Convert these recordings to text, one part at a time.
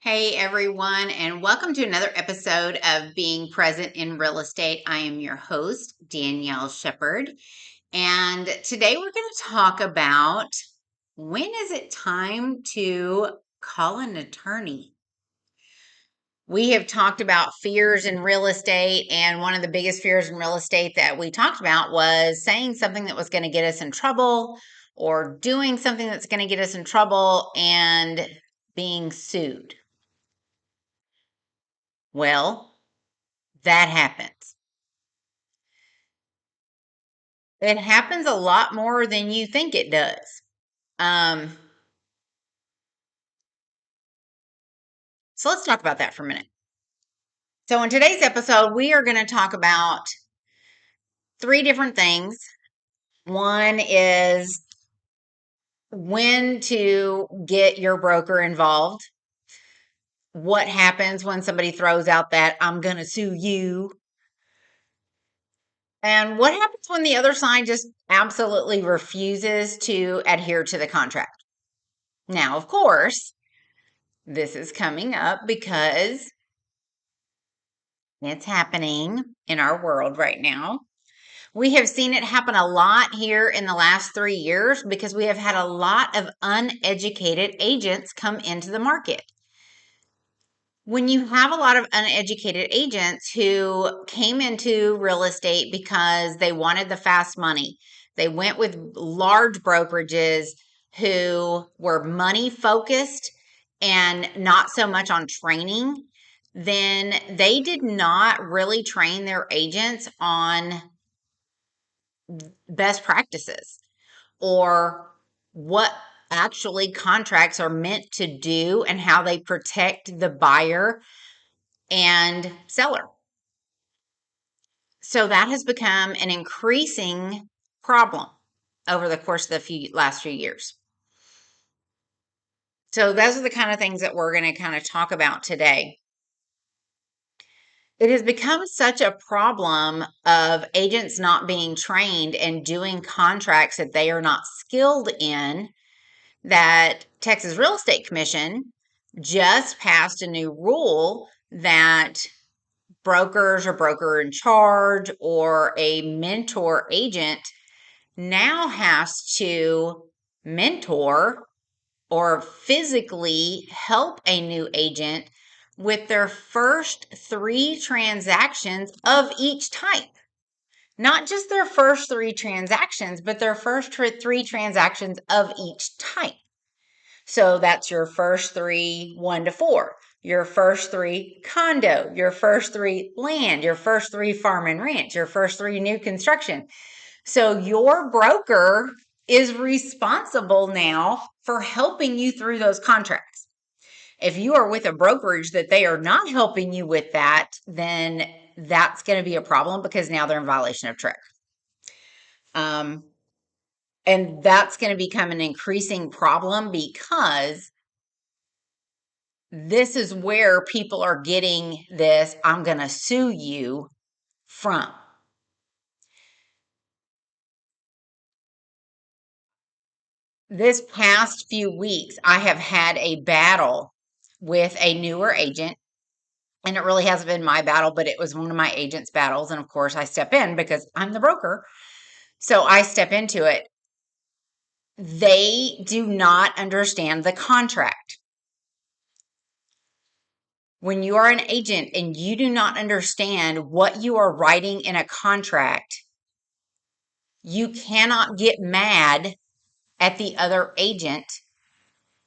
Hey everyone, and welcome to another episode of Being Present in Real Estate. I am your host, Danielle Shepard, and today we're going to talk about when is it time to call an attorney? We have talked about fears in real estate, and one of the biggest fears in real estate that we talked about was saying something that was going to get us in trouble or doing something that's going to get us in trouble and being sued. Well, that happens. It happens a lot more than you think it does. Um, so let's talk about that for a minute. So in today's episode, we are going to talk about three different things. One is when to get your broker involved. What happens when somebody throws out that I'm going to sue you? And what happens when the other side just absolutely refuses to adhere to the contract? Now, of course, this is coming up because it's happening in our world right now. We have seen it happen a lot here in the last 3 years because we have had a lot of uneducated agents come into the market. When you have a lot of uneducated agents who came into real estate because they wanted the fast money, they went with large brokerages who were money focused and not so much on training, then they did not really train their agents on best practices or what actually contracts are meant to do and how they protect the buyer and seller. So that has become an increasing problem over the course of the last few years. So those are the kind of things that we're going to kind of talk about today. It has become such a problem of agents not being trained and doing contracts that they are not skilled in that Texas Real Estate Commission just passed a new rule that brokers or broker in charge or a mentor agent now has to mentor or physically help a new agent with their first three transactions of each type. Not just their first three transactions, but their first three transactions of each type. So that's your first three, 1 to 4, your first three condo, your first three land, your first three farm and ranch, your first three new construction. So your broker is responsible now for helping you through those contracts. If you are with a brokerage that they are not helping you with that, then that's going to be a problem because now they're in violation of TRIC. And that's going to become an increasing problem because this is where people are getting this, I'm going to sue you from. This past few weeks, I have had a battle with a newer agent, and it really hasn't been my battle, but it was one of my agent's battles. And of course, I step in because I'm the broker. So I step into it. They do not understand the contract. When you are an agent and you do not understand what you are writing in a contract, you cannot get mad at the other agent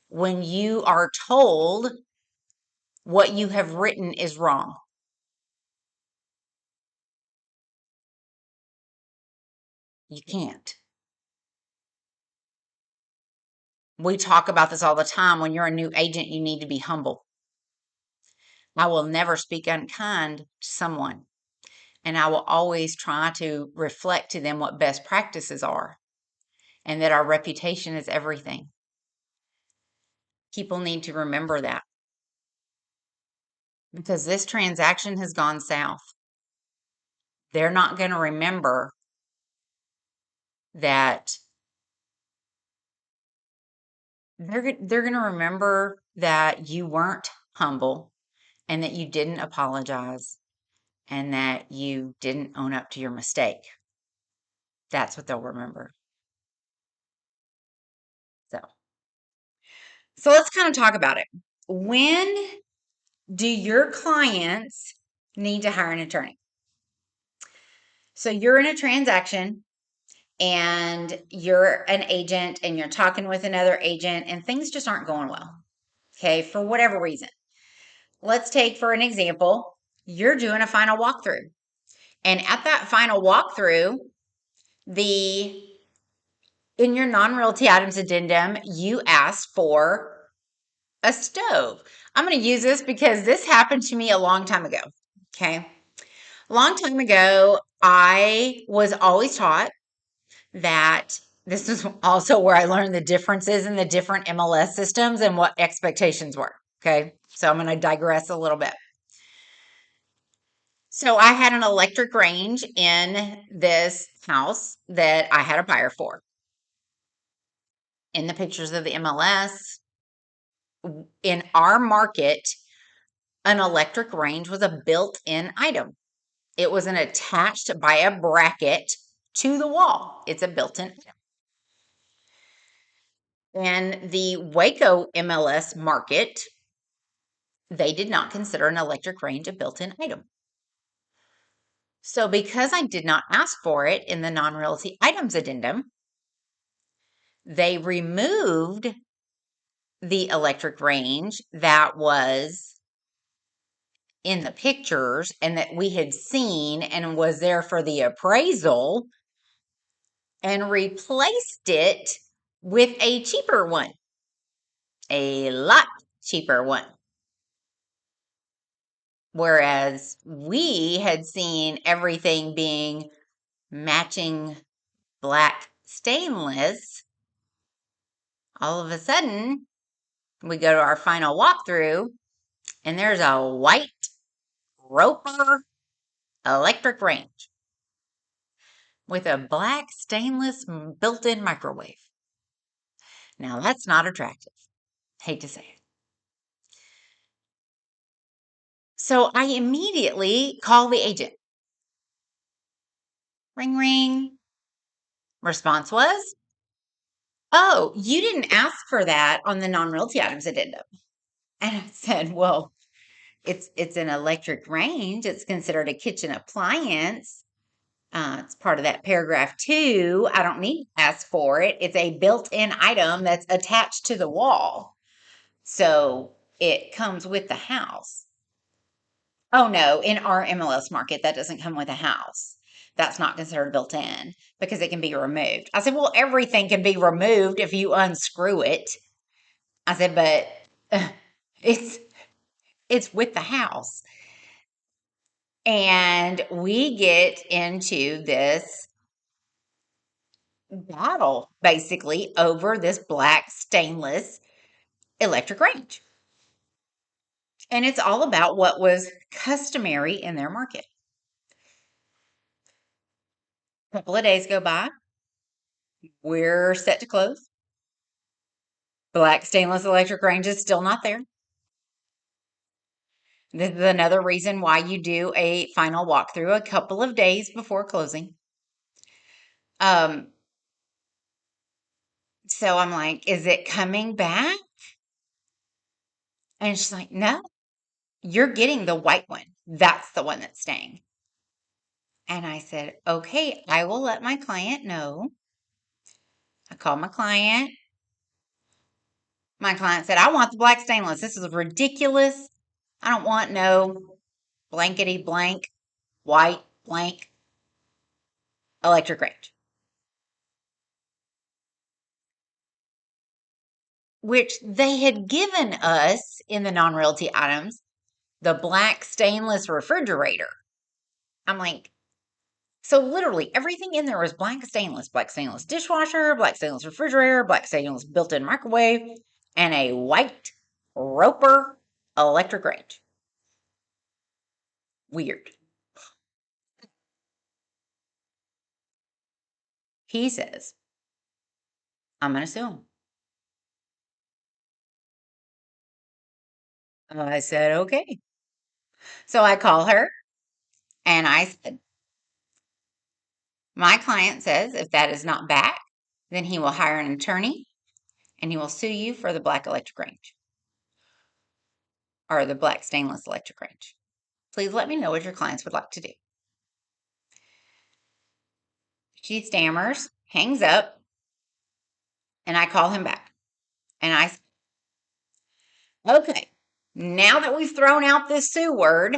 when you are told what you have written is wrong. You can't. We talk about this all the time. When you're a new agent, you need to be humble. I will never speak unkind to someone, and I will always try to reflect to them what best practices are and that our reputation is everything. People need to remember that because this transaction has gone south. They're not going to remember that they're going to remember that you weren't humble and that you didn't apologize and that you didn't own up to your mistake. That's what they'll remember. So, so let's kind of talk about it. When do your clients need to hire an attorney? So you're in a transaction and you're an agent and you're talking with another agent and things just aren't going well. Okay, for whatever reason. Let's take for an example, you're doing a final walkthrough. And at that final walkthrough, the in your non-realty items addendum, you asked for a stove. I'm going to use this because this happened to me a long time ago. Okay. A long time ago, I was always taught that this is also where I learned the differences in the different MLS systems and what expectations were. Okay. So I'm going to digress a little bit. So I had an electric range in this house that I had a buyer for. In the pictures of the MLS, in our market, an electric range was a built-in item. It wasn't attached by a bracket to the wall. It's a built-in item. And the Waco MLS market, they did not consider an electric range a built-in item. So because I did not ask for it in the non-realty items addendum, they removed the electric range that was in the pictures and that we had seen and was there for the appraisal and replaced it with a cheaper one, a lot cheaper one. Whereas we had seen everything being matching black stainless, all of a sudden we go to our final walkthrough and there's a white Roper electric range with a black stainless built-in microwave. Now that's not attractive. Hate to say it. So I immediately call the agent. Ring, ring. Response was, "Oh, you didn't ask for that on the non-realty items addendum." And I said, "Well, it's an electric range. It's considered a kitchen appliance. It's part of that paragraph 2. I don't need to ask for it. It's a built-in item that's attached to the wall. So it comes with the house." Oh no, in our MLS market, that doesn't come with a house. That's not considered built in because it can be removed. I said, "Well, everything can be removed if you unscrew it." I said, "But it's it's with the house." And we get into this battle basically over this black stainless electric range. And it's all about what was customary in their market. A couple of days go by. We're set to close. Black stainless electric range is still not there. This is another reason why you do a final walkthrough a couple of days before closing. Um, so I'm like, "Is it coming back?" And she's like, "No, you're getting the white one. That's the one that's staying." And I said, "Okay, I will let my client know." I called my client. My client said, "I want the black stainless. This is ridiculous. I don't want no blankety blank, white blank electric range." Which they had given us in the non-realty items, the black stainless refrigerator. I'm like, so literally everything in there was black stainless dishwasher, black stainless refrigerator, black stainless built-in microwave, and a white Roper electric range. Weird. He says, "I'm going to sue him." I said, okay. So I call her and I said, my client says if that is not back, then he will hire an attorney and he will sue you for the black electric range or the black stainless electric range. Please let me know what your clients would like to do. She stammers, hangs up, and I call him back. And I say, okay, now that we've thrown out this sue word,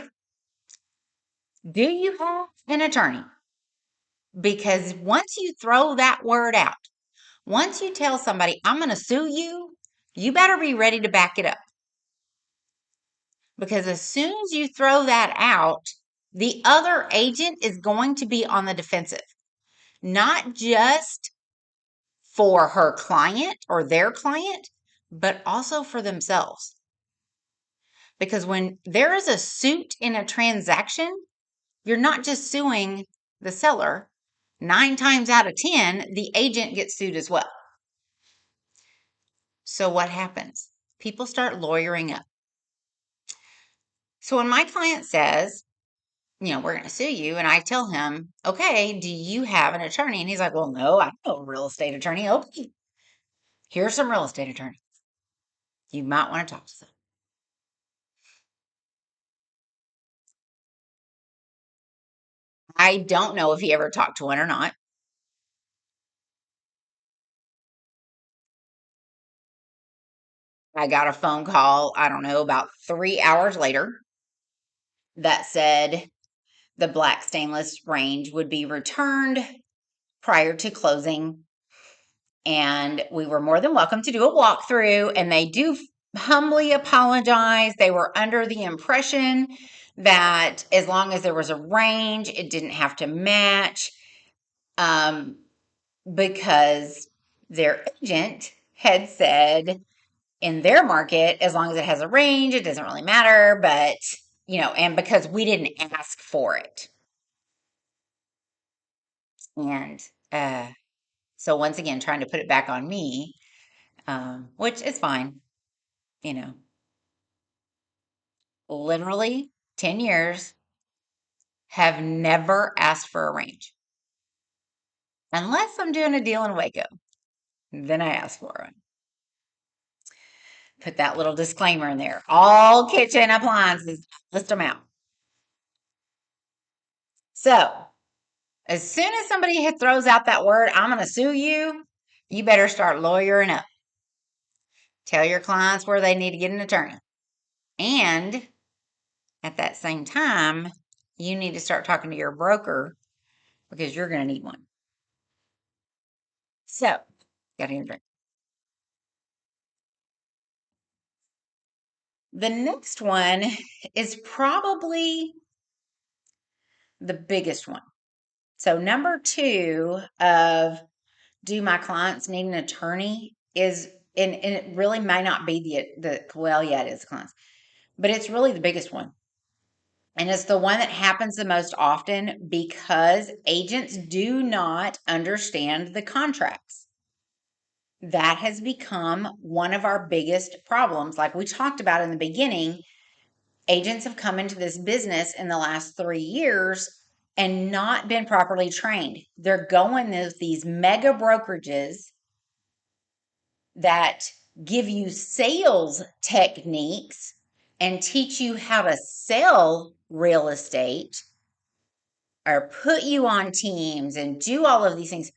do you have an attorney? Because once you throw that word out, once you tell somebody, I'm going to sue you, you better be ready to back it up. Because as soon as you throw that out, the other agent is going to be on the defensive, not just for her client or their client, but also for themselves. Because when there is a suit in a transaction, you're not just suing the seller. 9 times out of 10, the agent gets sued as well. So what happens? People start lawyering up. So when my client says, we're going to sue you, and I tell him, okay, do you have an attorney? And he's like, well, no, I don't know a real estate attorney. Okay, here's some real estate attorneys. You might want to talk to them. I don't know if he ever talked to one or not. I got a phone call, I don't know, about 3 hours later that said the black stainless range would be returned prior to closing. And we were more than welcome to do a walkthrough. And they do humbly apologize. They were under the impression that as long as there was a range, it didn't have to match, because their agent had said in their market, as long as it has a range, it doesn't really matter. But, and because we didn't ask for it. And so once again, trying to put it back on me, which is fine, you know, literally 10 years, have never asked for a range. Unless I'm doing a deal in Waco, then I ask for one. Put that little disclaimer in there. All kitchen appliances, list them out. So as soon as somebody throws out that word, I'm going to sue you, you better start lawyering up. Tell your clients where they need to get an attorney. And at that same time, you need to start talking to your broker because you're going to need one. So, got to drink. The next one is probably the biggest one. So, number 2 of do my clients need an attorney is, and it really may not be well, yeah, it is clients, but it's really the biggest one. And it's the one that happens the most often because agents do not understand the contracts. That has become one of our biggest problems. Like we talked about in the beginning, agents have come into this business in the last 3 years and not been properly trained. They're going with these mega brokerages that give you sales techniques and teach you how to sell real estate or put you on teams and do all of these things,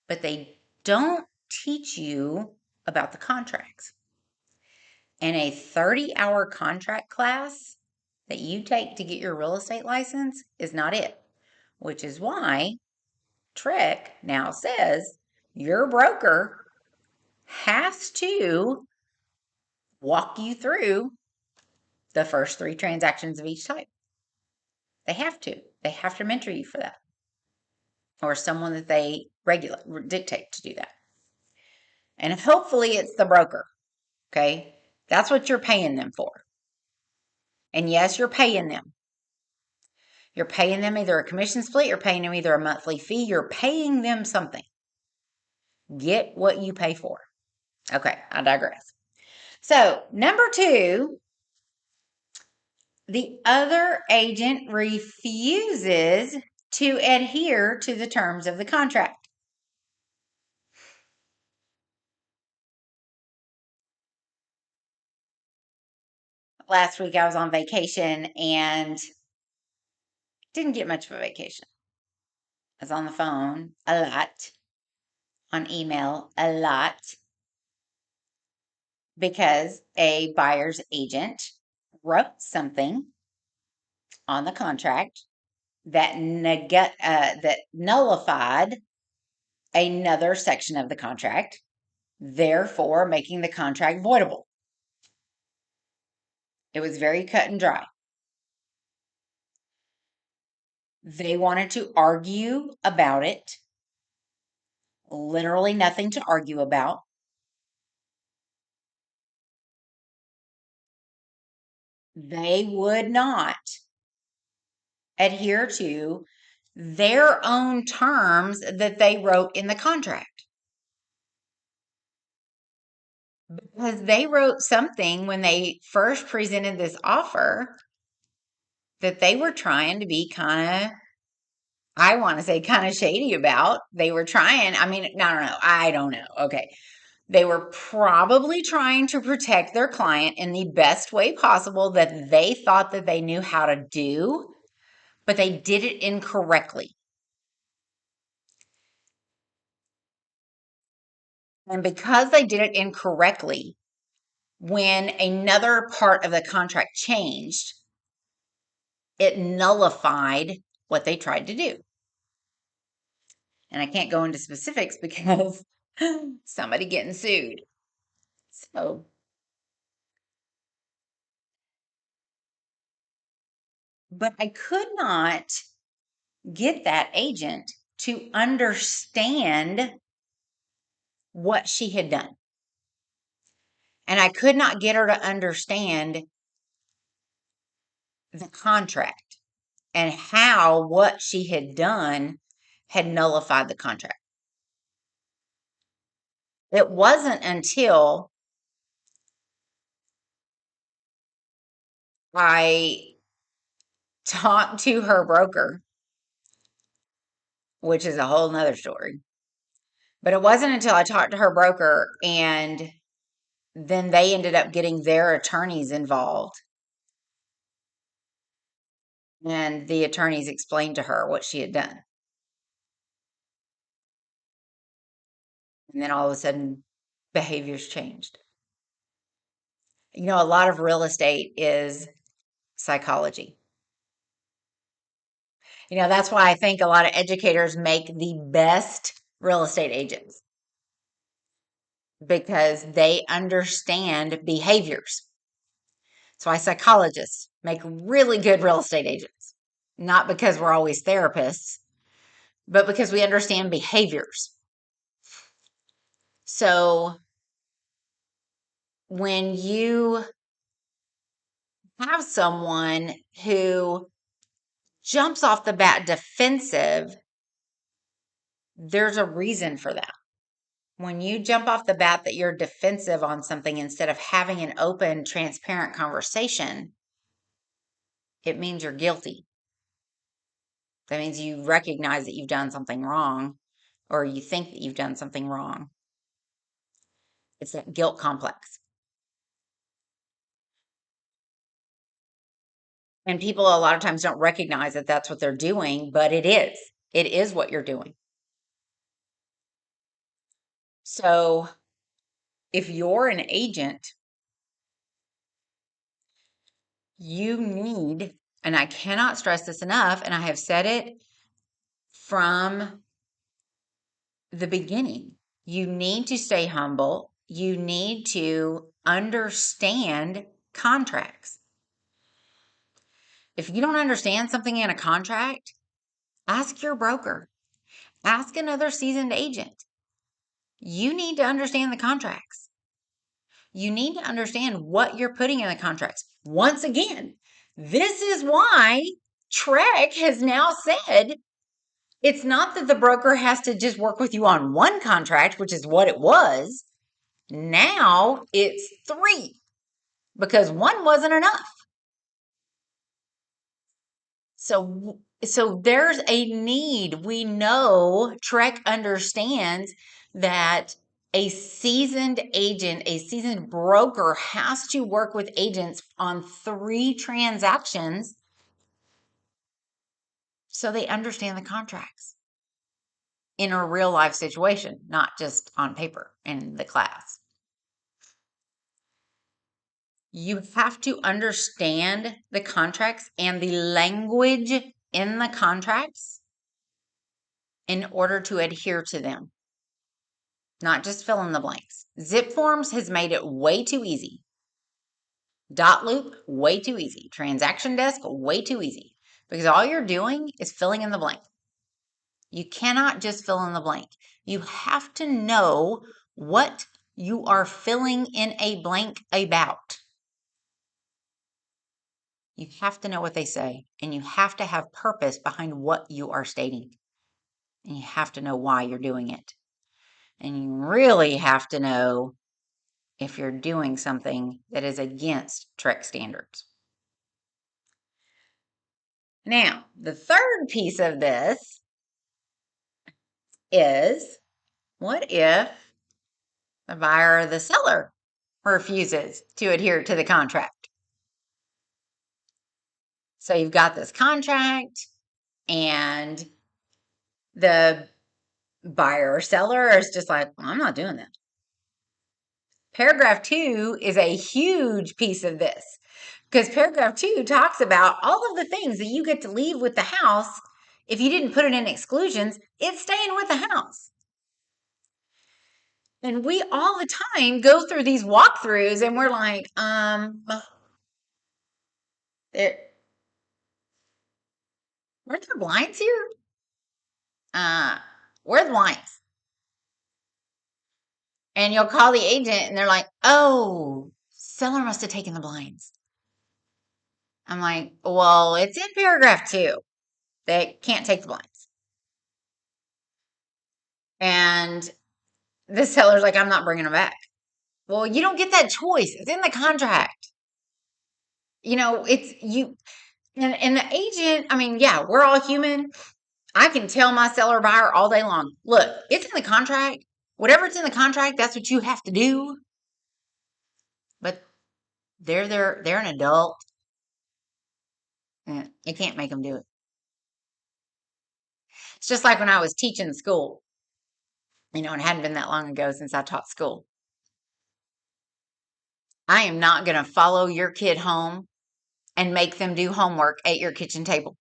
but they don't teach you about the contracts. And a 30-hour contract class that you take to get your real estate license is not it, which is why Trick now says your broker has to walk you through the first 3 transactions of each type. They have to. They have to mentor you for that, or someone that they dictate to do that. And hopefully it's the broker. Okay. That's what you're paying them for. And yes, you're paying them. You're paying them either a commission split, you're paying them either a monthly fee, you're paying them something. Get what you pay for. Okay, I digress. So, number 2 The other agent refuses to adhere to the terms of the contract. Last week I was on vacation and didn't get much of a vacation. I was on the phone a lot, on email a lot, because a buyer's agent wrote something on the contract that that nullified another section of the contract, therefore making the contract voidable. It was very cut and dry. They wanted to argue about it. Literally nothing to argue about. They would not adhere to their own terms that they wrote in the contract. Because they wrote something when they first presented this offer that they were trying to be kind of, I want to say, kind of shady about. They were trying, I mean, no, I don't know. Okay. They were probably trying to protect their client in the best way possible that they thought that they knew how to do, but they did it incorrectly. And because they did it incorrectly, when another part of the contract changed, it nullified what they tried to do. And I can't go into specifics because somebody getting sued. So, but I could not get that agent to understand what she had done. And I could not get her to understand the contract and how what she had done had nullified the contract. It wasn't until I talked to her broker, which is a whole nother story. But it wasn't until I talked to her broker and then they ended up getting their attorneys involved. And the attorneys explained to her what she had done. And then all of a sudden, behaviors changed. You know, a lot of real estate is psychology. You know, that's why I think a lot of educators make the best real estate agents because they understand behaviors. That's why psychologists make really good real estate agents. Not because we're always therapists, but because we understand behaviors. So when you have someone who jumps off the bat defensive, there's a reason for that. When you jump off the bat that you're defensive on something instead of having an open, transparent conversation, it means you're guilty. That means you recognize that you've done something wrong or you think that you've done something wrong. It's that guilt complex. And people a lot of times don't recognize that that's what they're doing, but it is. It is what you're doing. So if you're an agent, you need, and I cannot stress this enough, and I have said it from the beginning, you need to stay humble. You need to understand contracts. If you don't understand something in a contract, ask your broker, ask another seasoned agent. You need to understand the contracts. You need to understand what you're putting in the contracts. Once again, this is why Trek has now said it's not that the broker has to just work with you on one contract, which is what it was. Now it's 3 because one wasn't enough. So there's a need. We know Trek understands that a seasoned agent, a seasoned broker has to work with agents on 3 transactions so they understand the contracts in a real life situation, not just on paper in the class. You have to understand the contracts and the language in the contracts in order to adhere to them, not just fill in the blanks. Zip forms has made it way too easy. Dot loop, way too easy. Transaction desk, way too easy. Because all you're doing is filling in the blank. You cannot just fill in the blank. You have to know what you are filling in a blank about. You have to know what they say, and you have to have purpose behind what you are stating. And you have to know why you're doing it. And you really have to know if you're doing something that is against Trek standards. Now, the third piece of this is, what if the buyer or the seller refuses to adhere to the contract? So you've got this contract, and the buyer or seller is just like, well, I'm not doing that. Paragraph 2 is a huge piece of this, because paragraph 2 talks about all of the things that you get to leave with the house. If you didn't put it in exclusions, it's staying with the house. And we all the time go through these walkthroughs and we're like, there, weren't there blinds here? Where are the blinds? And you'll call the agent and they're like, oh, seller must have taken the blinds. I'm like, well, it's in paragraph 2. They can't take the blinds. And the seller's like, I'm not bringing them back. Well, you don't get that choice. It's in the contract. You know, it's you. And the agent, I mean, yeah, we're all human. I can tell my seller buyer all day long, look, it's in the contract. Whatever's in the contract, that's what you have to do. But they're an adult. You can't make them do it. It's just like when I was teaching school, and it hadn't been that long ago since I taught school. I am not going to follow your kid home and make them do homework at your kitchen table.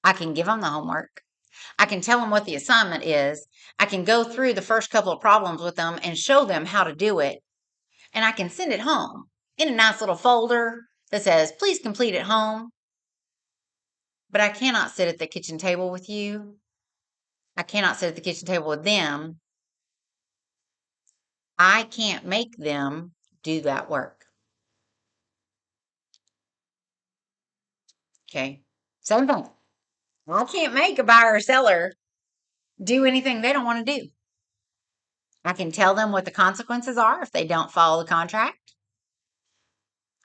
I can give them the homework. I can tell them what the assignment is. I can go through the first couple of problems with them and show them how to do it. And I can send it home in a nice little folder that says, please complete at home. But I cannot sit at the kitchen table with you. I cannot sit at the kitchen table with them. I can't make them do that work. Okay. Same thing. I can't make a buyer or seller do anything they don't want to do. I can tell them what the consequences are if they don't follow the contract.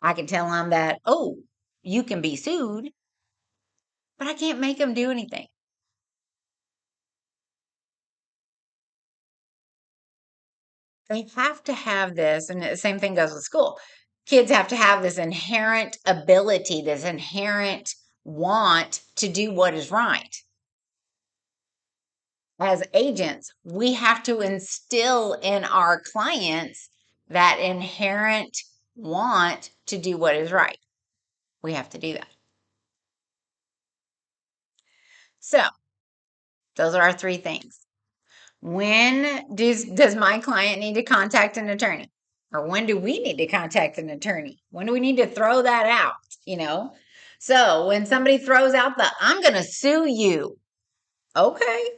I can tell them that, oh, you can be sued, but I can't make them do anything. They have to have this, and the same thing goes with school. Kids have to have this inherent ability, this inherent want to do what is right. As agents, we have to instill in our clients that inherent want to do what is right. We have to do that. So, those are our 3 things. When does my client need to contact an attorney? Or when do we need to contact an attorney? When do we need to throw that out? So when somebody throws out I'm going to sue you. Okay.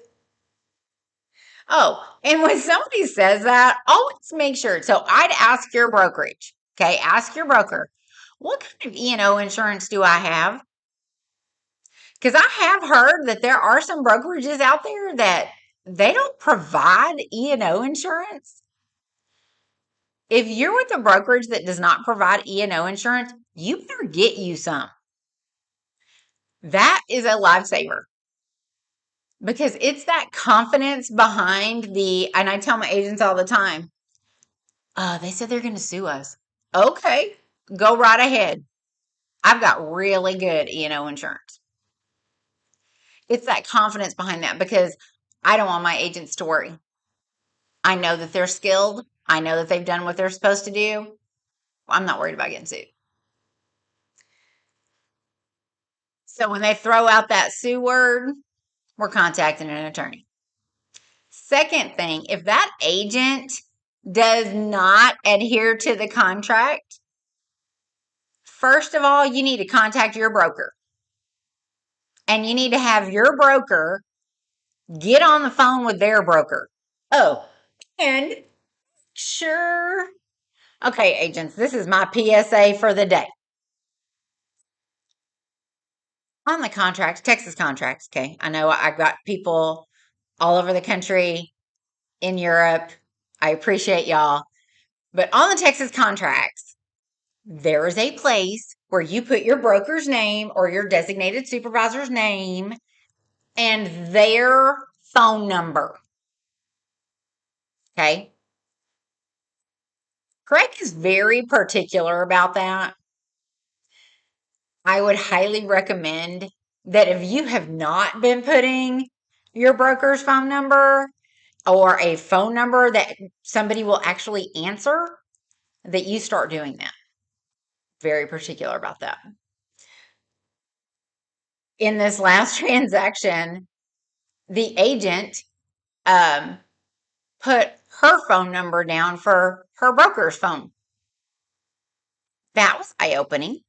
Oh, and when somebody says that, always make sure. So I'd ask your brokerage. Okay. Ask your broker, what kind of E&O insurance do I have? Because I have heard that there are some brokerages out there that they don't provide E&O insurance. If you're with a brokerage that does not provide E&O insurance, you better get you some. That is a lifesaver because it's that confidence behind and I tell my agents all the time, they said they're going to sue us. Okay, go right ahead. I've got really good E&O insurance. It's that confidence behind that because I don't want my agents to worry. I know that they're skilled. I know that they've done what they're supposed to do. I'm not worried about getting sued. So when they throw out that sue word, we're contacting an attorney. Second thing, if that agent does not adhere to the contract, first of all, you need to contact your broker. And you need to have your broker get on the phone with their broker. Oh, and sure. Okay, agents, this is my PSA for the day. On the contracts, Texas contracts, okay. I know I've got people all over the country, in Europe. I appreciate y'all. But on the Texas contracts, there is a place where you put your broker's name or your designated supervisor's name and their phone number. Okay. Craig is very particular about that. I would highly recommend that if you have not been putting your broker's phone number or a phone number that somebody will actually answer, that you start doing that. Very particular about that. In this last transaction, the agent um, put her phone number down for her broker's phone. That was eye opening.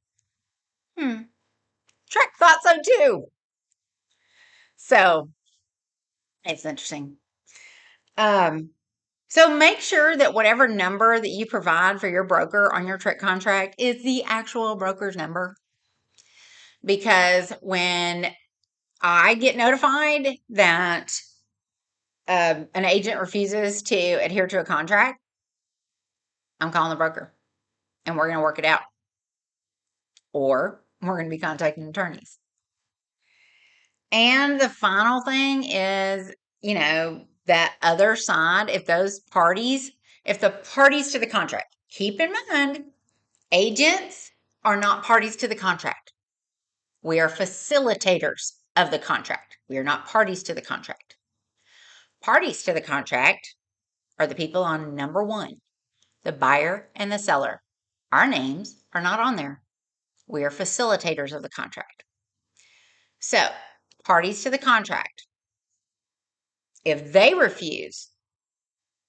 Trek thought so too. So it's interesting. Um, so make sure that whatever number that you provide for your broker on your Trek contract is the actual broker's number. Because when I get notified that an agent refuses to adhere to a contract, I'm calling the broker and we're going to work it out. Or we're going to be contacting attorneys. And the final thing is, that other side, if the parties to the contract, keep in mind, agents are not parties to the contract. We are facilitators of the contract. We are not parties to the contract. Parties to the contract are the people on number one, the buyer and the seller. Our names are not on there. We are facilitators of the contract. So, parties to the contract, if they refuse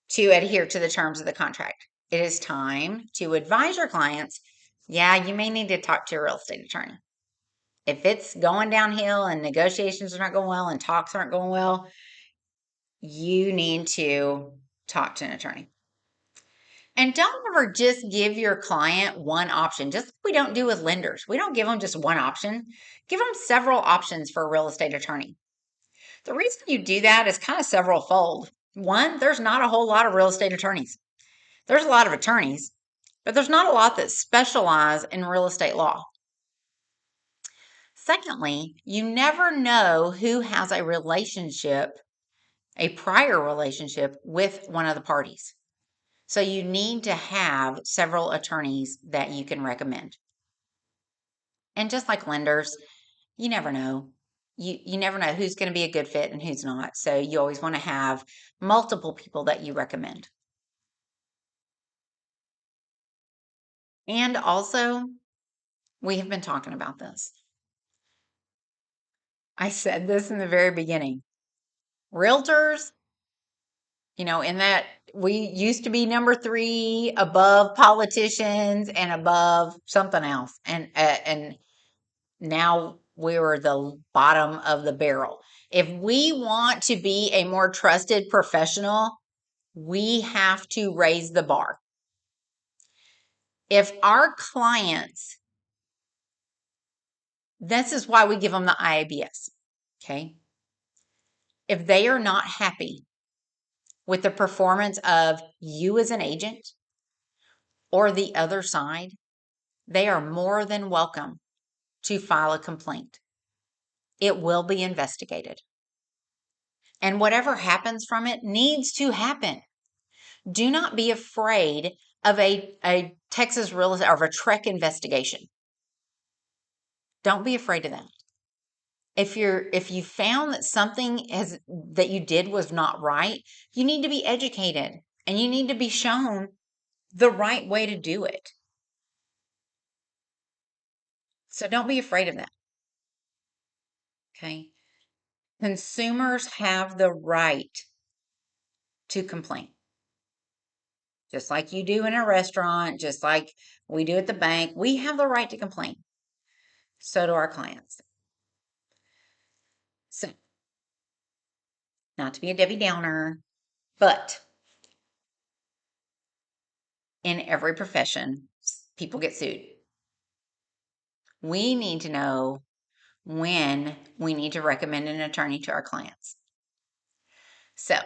to adhere to the terms of the contract, it is time to advise your clients, yeah, you may need to talk to your real estate attorney. If it's going downhill and negotiations are not going well and talks aren't going well, you need to talk to an attorney. And don't ever just give your client one option. Just like we don't do with lenders. We don't give them just one option. Give them several options for a real estate attorney. The reason you do that is kind of several fold. One, there's not a whole lot of real estate attorneys. There's a lot of attorneys, but there's not a lot that specialize in real estate law. Secondly, you never know who has a prior relationship with one of the parties. So you need to have several attorneys that you can recommend. And just like lenders, you never know. You never know who's going to be a good fit and who's not. So you always want to have multiple people that you recommend. And also, we have been talking about this. I said this in the very beginning. Realtors, in that we used to be number 3 above politicians and above something else. And now we're the bottom of the barrel. If we want to be a more trusted professional, we have to raise the bar. If our clients, this is why we give them the IABS, okay? If they are not happy with the performance of you as an agent or the other side, they are more than welcome to file a complaint. it will be investigated. And whatever happens from it needs to happen. Do not be afraid of a Texas real estate or of a TREC investigation. Don't be afraid of that. If you found that something that you did was not right, you need to be educated and you need to be shown the right way to do it. So don't be afraid of that. Okay? Consumers have the right to complain. Just like you do in a restaurant, just like we do at the bank, we have the right to complain. So do our clients. So, not to be a Debbie Downer, but in every profession, people get sued. We need to know when we need to recommend an attorney to our clients. So,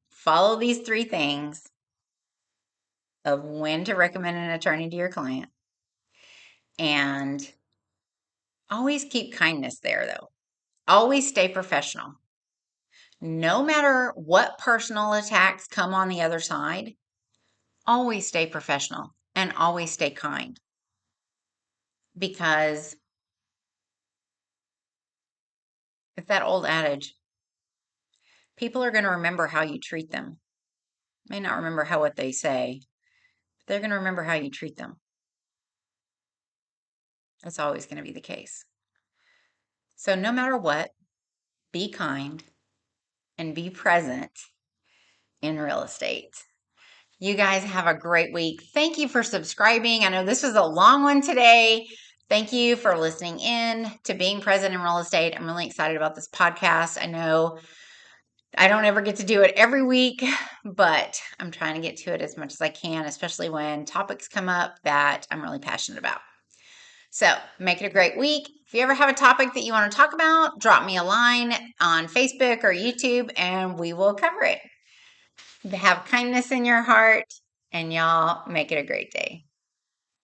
follow these 3 things of when to recommend an attorney to your client. And always keep kindness there, though. Always stay professional. No matter what personal attacks come on the other side, always stay professional and always stay kind. Because it's that old adage, people are going to remember how you treat them. May not remember what they say, but they're going to remember how you treat them. That's always going to be the case. So no matter what, be kind and be present in real estate. You guys have a great week. Thank you for subscribing. I know this was a long one today. Thank you for listening in to Being Present in Real Estate. I'm really excited about this podcast. I know I don't ever get to do it every week, but I'm trying to get to it as much as I can, especially when topics come up that I'm really passionate about. So make it a great week. If you ever have a topic that you want to talk about, drop me a line on Facebook or YouTube and we will cover it. Have kindness in your heart, and y'all make it a great day.